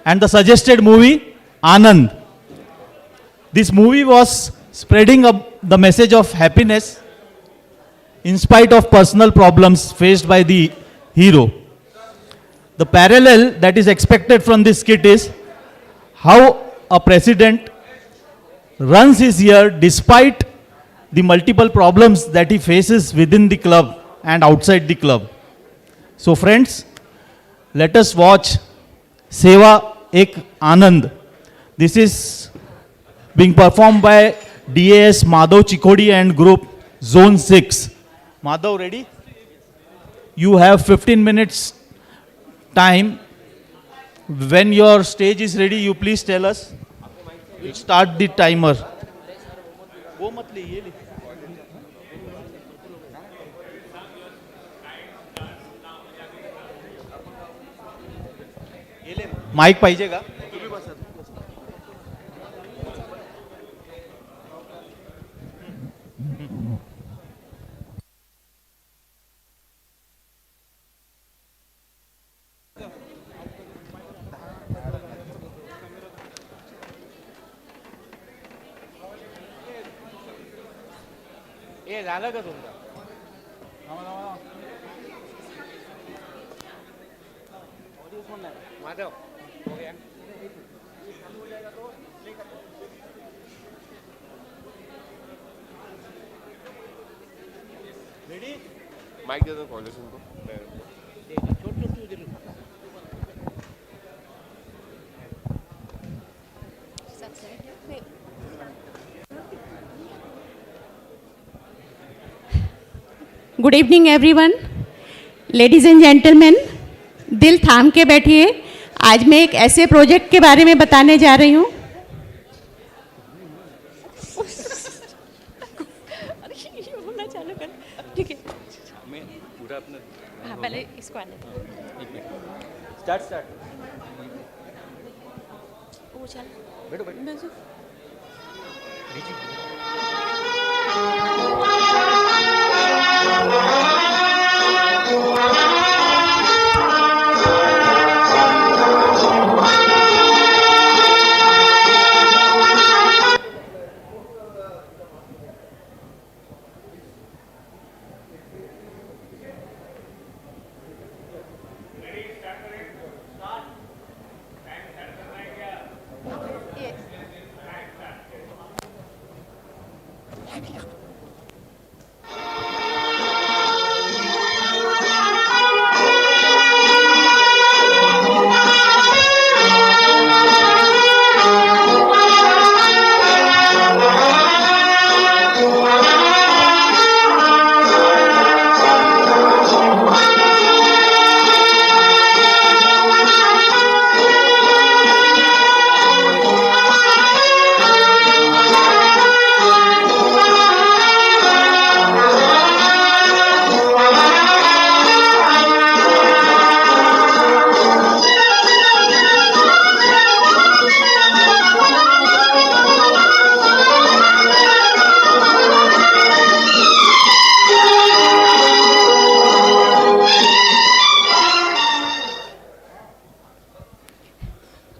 and the suggested movie Anand. This movie was spreading up the message of happiness in spite of personal problems faced by the hero. The parallel that is expected from this skit is how a president runs his year despite the multiple problems that he faces within the club and outside the club. So friends, let us watch Seva Ek Anand. This is being performed by DAS Madhav Chikhodi and group Zone 6. Madhav, ready? You have 15 minutes time. When your stage is ready, you please tell us. We'll start the timer. वो मत ले, ये ले. ये ले. Mic पाहिजे का? हे झालं का तुमचं माधव हो गया माइक दे दो कॉलेज उनको छोटू तू दिल good evening everyone, ladies and gentleman, दिल थाम के बैठिए। आज मैं एक ऐसे प्रोजेक्ट के बारे में बताने जा रही हूँ। ठीक है, हाँ पहले इसको आने दो। स्टार्ट वो चल बैठो बैठो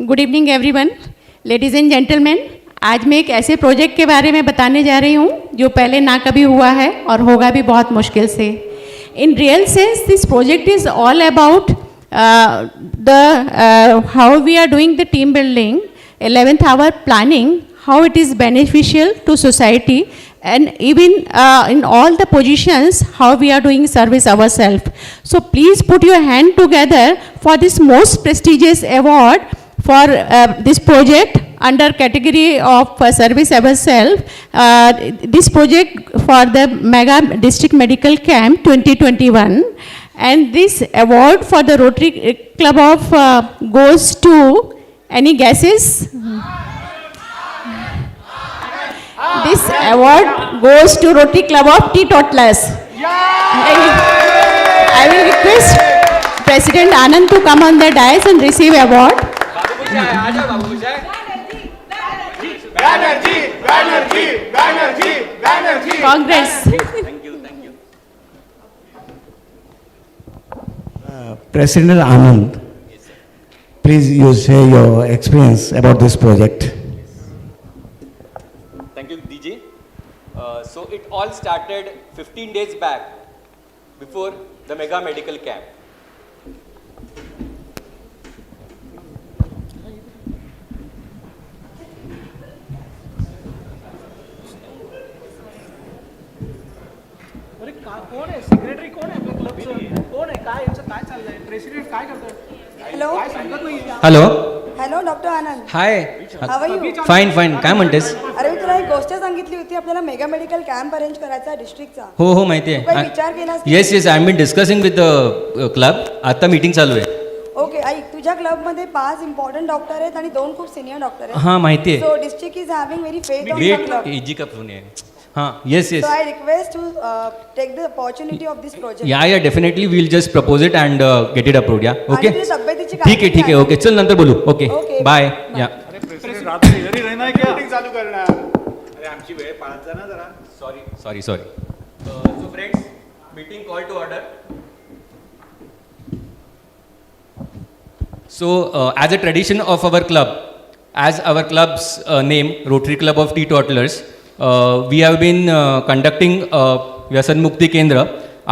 good evening everyone, ladies and gentleman, आज मैं एक ऐसे प्रोजेक्ट के बारे में बताने जा रही हूँ जो पहले ना कभी हुआ है और होगा भी बहुत मुश्किल से। In real sense this project is all about the how we are doing the team building, 11th hour planning, how it is beneficial to society, and even in all the positions how we are doing service ourselves. So please put your hand together for this most prestigious award for this project under category of service ourselves. This project for the Mega District Medical Camp 2021, and this award for the Rotary Club of goes to any guesses? This award goes to Rotary Club of Teetotalers. I will request President Anand to come on the dais and receive award. Congress. President Anand, please you share your experience about this project. Thank you, DJ. So it all started 15 days back before the mega medical camp. अरे कोण आहे secretary कोण आहे आपल्या क्लबचं कोण आहे काय यांचं काय चाललंय प्रेसिडेंट काय करतोय हॅलो काय सांगत नाही hello hello doctor Anand hi how are you fine fine काय म्हणतेस अरे मी तुला एक गोष्ट सांगितली होती आपल्याला मेगा मेडिकल कॅम्प अरेंज करायचा डिस्ट्रिक्टचा हो हो माहिती तू काही आहे विचार केलास की? Yes yes I am been discussing with the club आता मीटिंग चालू आहे ओके ऐक तुझ्या क्लबमध्ये 5 इम्पॉर्टंट डॉक्टर आहेत आणि 2 खूप सिनियर डॉक्टर आहेत हां माहिती आहे so district is having very faith on the wait club easy का फोन आहे हां yes yes so I request to take the opportunity of this project yeah yeah definitely will just propose it and get it approved yeah okay तुझ्या तब्येतीची ठीक आहे ठीक आहे okay चल नंतर बोलू ओके Okay, बाय bye. या चालू करणार अरे आमची वेळ पाळत जा ना जरा sorry sorry So friends, meeting call to order. So, as a tradition of our club, as our club's name, Rotary Club of Teetotalers, we have been conducting व्यसनमुक्ती केंद्र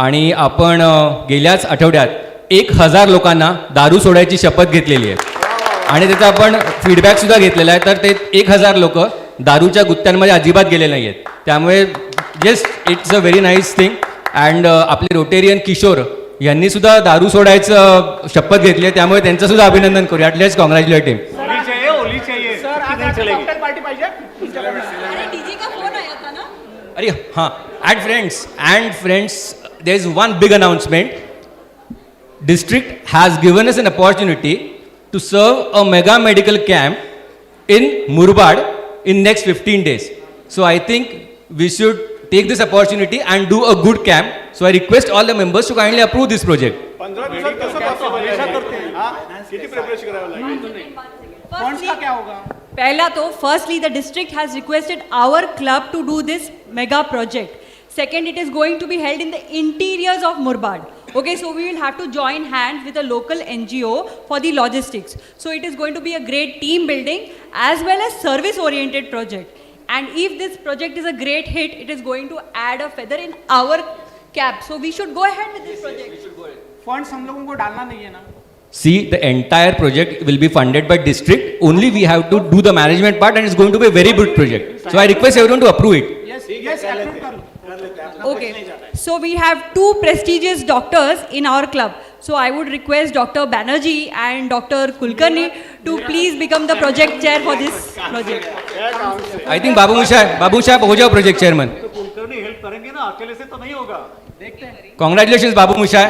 आणि आपण गेल्याच आठवड्यात 1000 लोकांना दारू सोडायची शपथ घेतलेली आहे आणि त्याचा आपण फीडबॅकसुद्धा घेतलेला आहे तर ते 1000 लोक दारूच्या गुत्त्यांमध्ये अजिबात गेले नाही आहेत त्यामुळे just it's a very nice thing and आपले रोटेरियन किशोर यांनी सुद्धा दारू सोडायचं शपथ घेतली आहे त्यामुळे त्यांचं सुद्धा अभिनंदन करूया ॲटलीस्ट कॉंग्रॅच्युलेट हिम सर आज कॉकटेल पार्टी पाहिजे अरे हां and friends there is one big announcement district has given us an opportunity to serve a mega medical camp in Murbad in next 15 days. So I think we should take this opportunity and do a good camp. So I request all the members to kindly approve this project. 15 दिवसात कसं करते किती preparation करावं लागेल funds का क्या होगा पहला तो firstly the district has requested our club to do this mega project second it is going to be held in the interiors of Murbad okay so we will have to join hands with a local NGO for the logistics so it is going to be a great team building as well as service oriented project and if this project is a great hit it is going to add a feather in our cap so we should go ahead with this project funds हम लोगों को डालना नहीं है ना See, the entire project will be funded by district. Only we have to do the management part and it's going to be a very good project. So I request everyone to approve it. Yes yes approve कर लो okay so we have two prestigious doctors in our club so I would request Dr. Banerjee and Dr. Kulkarni to please become the project chair for this project I think Babu Shah हो जाओ project chairman. Kulkarni help करेंगे ना अकेले से तो नहीं होगा देखते हैं Congratulations Babu Shah.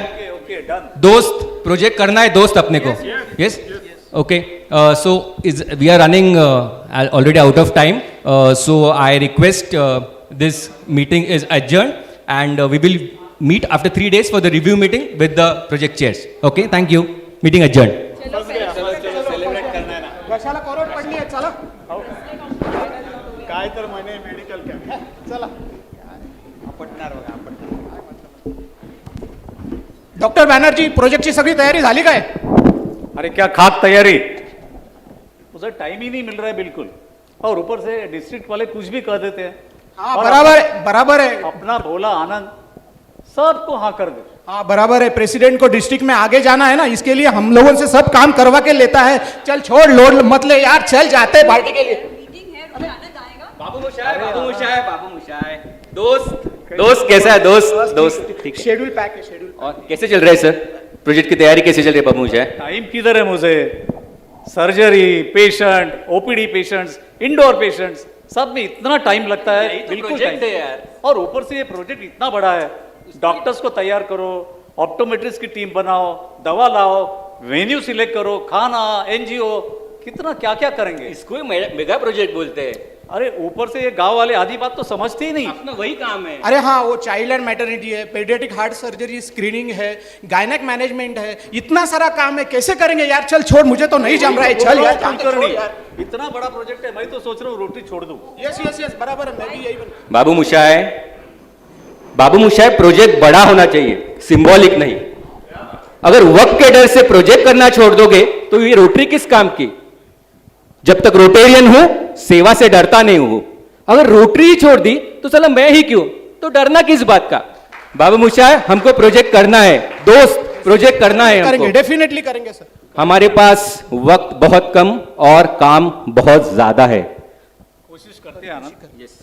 दोस्त प्रोजेक्ट करना है दोस्त अपने को yes okay so we are running already out of time so I request this meeting is adjourned and we will meet after 3 days for the review meeting with the project chairs okay thank you meeting adjourned कशाला कोरड पडली आहे चला काय तर म्हणे medical camp चला doctor Banerjee प्रोजेक्टची सगळी तयारी झाली काय अरे क्या खाक तैयारी उसे टाइम ही नहीं मिल रहा है बिल्कुल और ऊपर से डिस्ट्रिक्ट वाले कुछ भी कह देते हैं हाँ और बराबर है अपना भोला आनंद सबको हाँ कर दे हाँ बराबर है प्रेसिडेंट को डिस्ट्रिक्ट में आगे जाना है ना इसके लिए हम लोगों से सब काम करवा के लेता है चल छोड़ लोड मत ले यार चल जाते हैं पार्टी के लिए बाबू मुशाय दोस्त कैसा है दोस्त ठीक शेड्यूल पैक है शेड्यूल और कैसे चल रहा है सर प्रोजेक्ट की तैयारी कैसे चल रही है बाबू मुशाय टाइम किधर है मुझे surgery patient OPD patients indoor patients सब में इतना टाइम लगता है बिल्कुल project time। है यार। और ऊपर से ये प्रोजेक्ट इतना बड़ा है डॉक्टर्स को तैयार करो ऑप्टोमेट्रिस्ट की टीम बनाओ दवा लाओ वेन्यू सिलेक्ट करो खाना एनजीओ कितना क्या क्या करेंगे इसको मेगा प्रोजेक्ट बोलते हैं अरे ऊपर से ये गांव वाले आधी बात तो समझते ही नहीं अपना वही काम है अरे हाँ वो चाइल्ड एंड मैटरनिटी है पेडियाट्रिक हार्ट सर्जरी स्क्रीनिंग है गायनेक मैनेजमेंट है इतना सारा काम है कैसे करेंगे यार चल छोड़ मुझे तो नहीं जम रहा है चल यार कुलकर्णी, इतना बड़ा प्रोजेक्ट है मैं तो सोच रहा हूँ रोटी छोड़ दूं यस यस यस बराबर है मैं भी यही बाबू मुशाय प्रोजेक्ट बड़ा होना चाहिए सिंबॉलिक नहीं अगर वक्त के डर से प्रोजेक्ट करना छोड़ दोगे तो ये रोटरी किस काम की? जब तक रोटेरियन हूं सेवा से डरता नहीं हूं। अगर रोटरी ही छोड़ दी तो चलो मैं ही क्यों, तो डरना किस बात का? बाबू मुशाय, हमको प्रोजेक्ट करना है दोस्त, प्रोजेक्ट करना है करेंगे, हमको। डेफिनेटली करेंगे सर। हमारे पास वक्त बहुत कम और काम बहुत ज्यादा है। कोशिश करते हैं आनंद।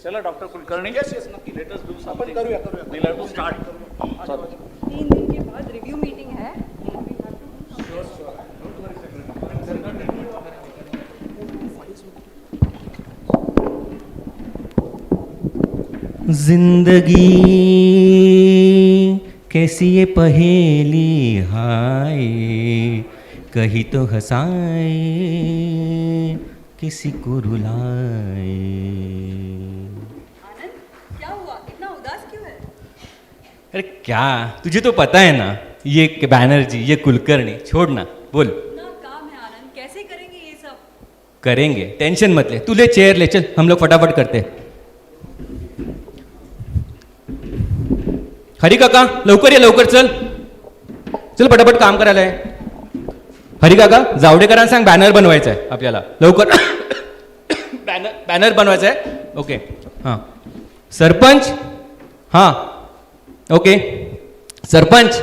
चला doctor Kulkarni, let us do आपण समथिंग। करूया वी हैव टू स्टार्ट। 3 दिन के बाद रिव्यू मीटिंग है। जिंदगी कैसी ये पहेली हाय, कहीं तो हंसाए किसी को रुलाए। आनंद, क्या हुआ? इतना उदास क्यों है? अरे क्या, तुझे तो पता है ना, ये बैनर्जी, ये कुलकर्णी, छोड़ ना, बोल। इतना काम है आनंद, कैसे करेंगे ये सब? करेंगे, टेंशन मत ले, तू ले चेयर ले, चल हम लोग फटाफट करते हैं। हरी काका लवकर ये, लवकर चल, चल फटाफट काम करायला आहे। हरी काका, जावडेकरांना सांग बॅनर बनवायचा आहे आपल्याला, लवकर बॅनर बनवायचा आहे। ओके, हां सरपंच, हां ओके सरपंच,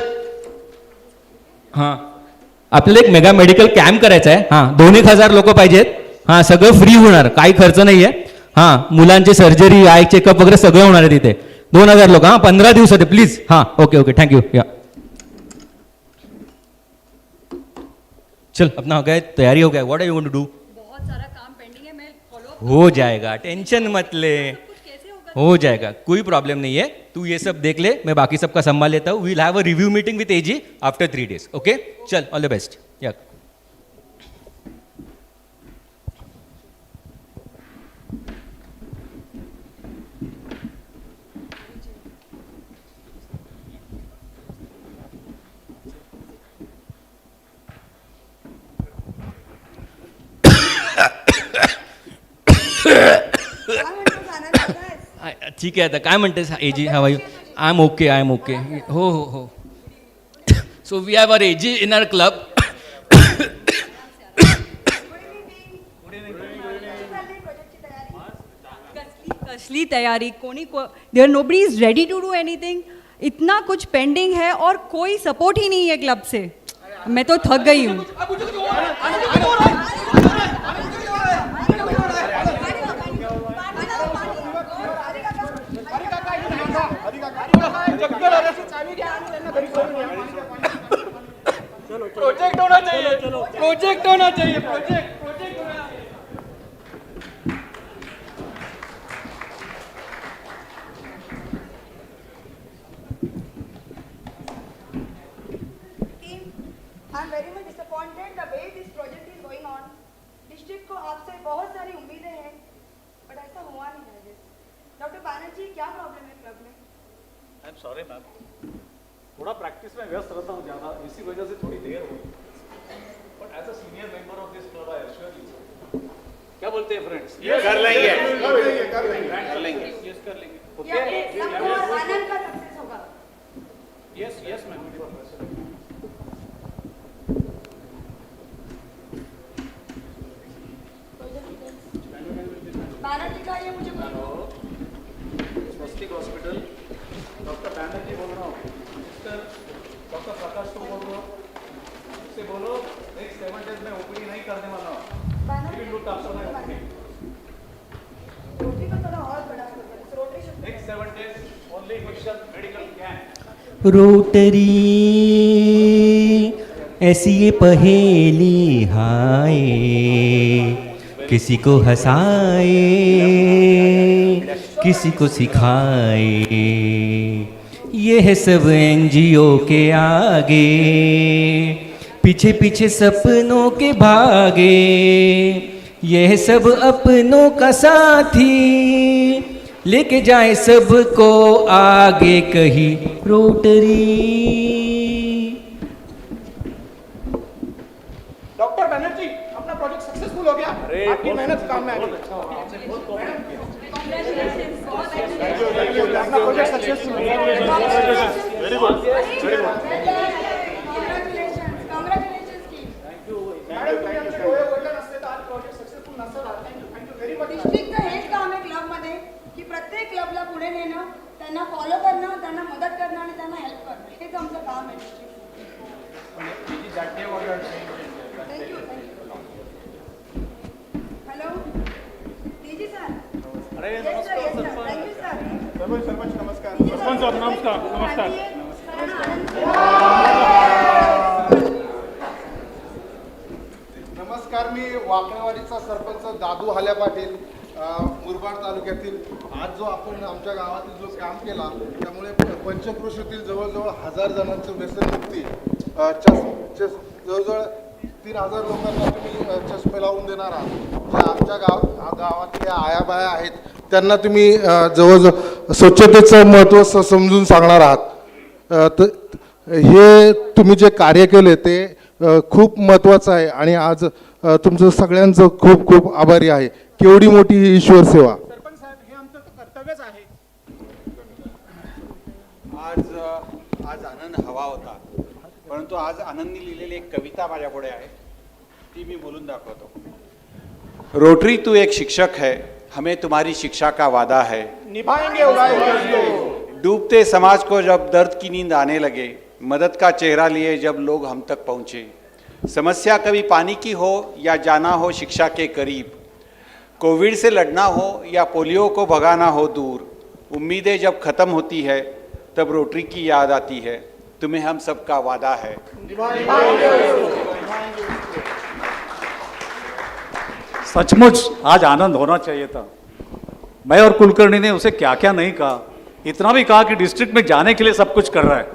हां आपल्याला एक मेगा मेडिकल कॅम्प करायचा आहे। हां 2,000 लोक पाहिजेत। हां सगळं फ्री होणार, काही खर्च नाही आहे। हां मुलांचे सर्जरी, आय चेकअप वगैरे सगळं होणार आहे तिथे। 2,000 लोक, हां 15 दिवसात प्लीज। हां ओके ओके, थँक्यू। या चल, अपना हो गया, तैयारी हो गया। What are you going to do? बहुत सारा काम पेंडिंग है, मैं फॉलो अप हो जाएगा, टेंशन मत ले, कुछ कैसे होगा? हो जाएगा, कोई प्रॉब्लम नहीं है। तू ये सब देख ले, मैं बाकी सबका संभाल लेता हूँ। We'll have a review meeting with AG after 3 days। Okay चल, ऑल द बेस्ट। या काय म्हणतोस आनंद, कसा आहेस? ठीक आहे, आता काय म्हणतेस AG? How you? I am okay, I am okay. हो हो हो। So we have our AG in our club. कसली तैयारी, कोणी there nobody is ready to do anything. इतना कुछ पेंडिंग है और कोई सपोर्ट ही नहीं है क्लब से। मैं तो थक गई हूँ। प्रोजेक्ट होना चाहिए, प्रोजेक्ट होना चाहिए, प्रोजेक्ट होना चाहिए। Team, I am very much disappointed the way this project is going on. District को आपसे बहुत सारी उम्मीदें हैं, बट ऐसा हुआ नहीं है। डॉक्टर बैनर्जी, क्या प्रॉब्लम है क्लब में? आई एम सॉरी मैम, थोड़ा प्रैक्टिस में व्यस्त रहता हूँ ज़्यादा, इसी वजह से थोड़ी देर हुई। But as a senior member of this club I assure you. क्या बोलते हैं फ्रेंड्स? कर लेंगे, कर लेंगे। यस कर लेंगे। या सबको और आनंद का सक्सेस होगा। Yes yes ma'am. बैनर्जी का ये मुझे स्वस्तिक हॉस्पिटल, डॉक्टर बैनर्जी बोल रहा हूँ, मिस्टर डॉक्टर प्रकाश को बोल रहा हूँ, उससे बोलो नेक्स्ट 7 days में ओपीडी नहीं करने वाला हूँ। We will look after my OPD. Rotary को थोड़ा और बड़ा करो। Rotary should next 7 days only medical camp. Rotary ऐसी ये पहेली हाय, किसी को हंसाए किसी को सिखाए। ये है सब एनजीओ के आगे, पीछे पीछे सपनों के भागे। ये है सब अपनों का साथी, लेके जाए सबको आगे कहीं रोटरी। डॉक्टर बैनर्जी, अपना प्रोजेक्ट सक्सेसफुल हो गया। आपकी मेहनत काम में आ गई। अपना प्रोजेक्ट सक्सेसफुल हो गया। Very good, very good. डिस्ट्रिक्टचं हेच काम आहे क्लबमध्ये की प्रत्येक क्लबला पुढे नेणं, त्यांना फॉलो करणं, त्यांना मदत करणं आणि त्यांना हेल्प करणं, हेच आमचं काम आहे थँक्यू. Hello DG sir. अरे yes sir, yes sir, thank you sir. सरपंच नमस्कार. सरपंच साहेब, नमस्कार. नमस्कार. नमस्कार, मी वाकडेवाडीचा सरपंच दादू हाल्या पाटील, मुरबाड तालुक्यातील. आज जो आपण आमच्या गावातील जो काम केला त्यामुळे पंचक्रोशीतील जवळजवळ 1000 जणांचं व्यसनमुक्ती, जवळजवळ 3000 लोकांना तुम्ही चष्मे लावून देणार आहात. ज्या आमच्या गावातल्या आयाबाया आहेत त्यांना तुम्ही जवळजवळ स्वच्छतेचं महत्त्व समजून सांगणार आहात. तर हे तुम्ही जे कार्य केले ते खूप महत्त्वाचं आहे आणि आज तुमचं सगळ्यांचं खूप खूप आभारी आहे. केवढी मोठी ही ईश्वर सेवा. सरपंच साहेब, हे आमचं कर्तव्यच आहे. आज आनंद हवा होता, परंतु आज आनंदनी लिहिलेली एक कविता माझ्यापुढे आहे, ती मी बोलून दाखवतो. रोटरी तू एक शिक्षक है, हमें तुम्हारी शिक्षा का वादा है, निभाएंगे उड़ाएंगे. डूबते समाज को जब दर्द की नींद आने लगे, मदद का चेहरा लिए जब लोग हम तक पहुँचे, समस्या कभी पानी की हो या जाना हो शिक्षा के करीब, कोविड से लड़ना हो या पोलियो को भगाना हो दूर, उम्मीदें जब ख़त्म होती है तब रोटरी की याद आती है, तुम्हें हम सबका वादा है. सचमुच आज आनंद होना चाहिए था. मैं और कुलकर्णी ने उसे क्या क्या नहीं कहा, इतना भी कहा कि डिस्ट्रिक्ट में जाने के लिए सब कुछ कर रहा है.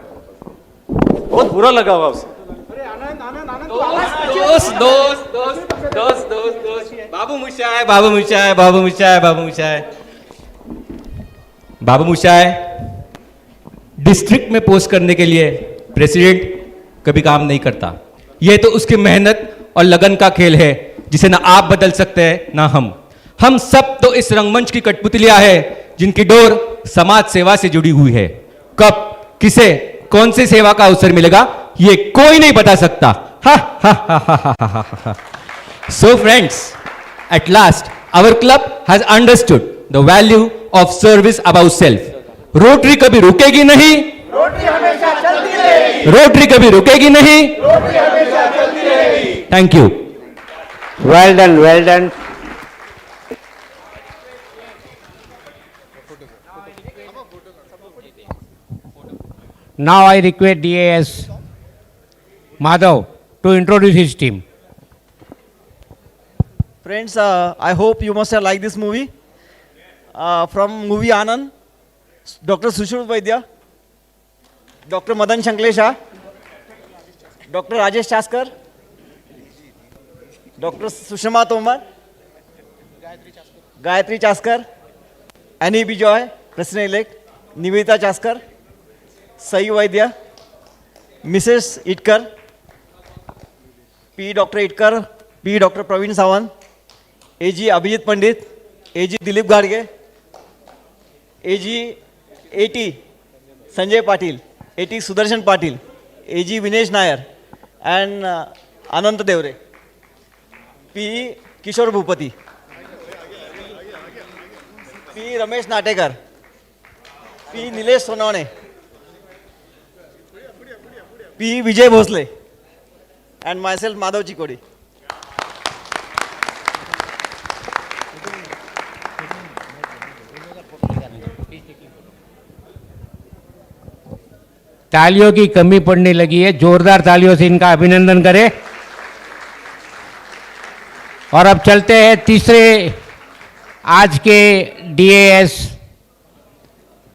बहुत बुरा लगा हुआ उसे. अरे आनंद आनंद आनंद, दोस्त बाबू मुशाय, बाबू मुशाय, बाबू मुशाय, बाबू मुशाय, बाबू मुशाय डिस्ट्रिक्ट में पोस्ट करने के लिए प्रेसिडेंट कभी काम नहीं करता. यह तो उसकी मेहनत और लगन का खेल है जिसे ना आप बदल सकते हैं ना हम. हम सब तो इस रंगमंच की कठपुतलियां हैं जिनकी डोर समाज सेवा से जुड़ी हुई है. कब किसे कौन सी सेवा का अवसर मिलेगा ये कोई नहीं बता सकता. So friends, at last our club has understood the value of service above self. Rotary कभी रुकेगी नहीं, रोटरी हमेशा चलती रहेगी. रोटरी कभी रुकेगी नहीं. रोटरी हमेशा चलती रहेगी. Thank you. Well done, well done. Now I request DAS Madhav to introduce his team. Friends, I hope you must have liked this movie. From movie Anand, Dr. Sushruta Vaidya, Dr. Madan Shanklesha, Dr. Rajesh Chaskar, Dr. Sushma Tomar, Gayatri Chaskar, Annie Bijoy, President-elect, Nivedita Chaskar, Sai Vaidya, Mrs. Itkar, P. Dr. Itkar, P. Dr. Praveen Sawant, AG Abhijit Pandit, AG Dilip Gadge, AG AT Sanjay Patil, AT Sudarshan Patil, AG Vinesh Nair, and Anant Devre, P. Kishore Bhupati, P. Ramesh Natekar, P. Nilesh Sonane, P. Vijay Bhosle, and myself Madhav Chikodi. तालियों की कमी पड़ने लगी है, जोरदार तालियों से इनका अभिनंदन करें. और अब चलते हैं तीसरे आज के DAS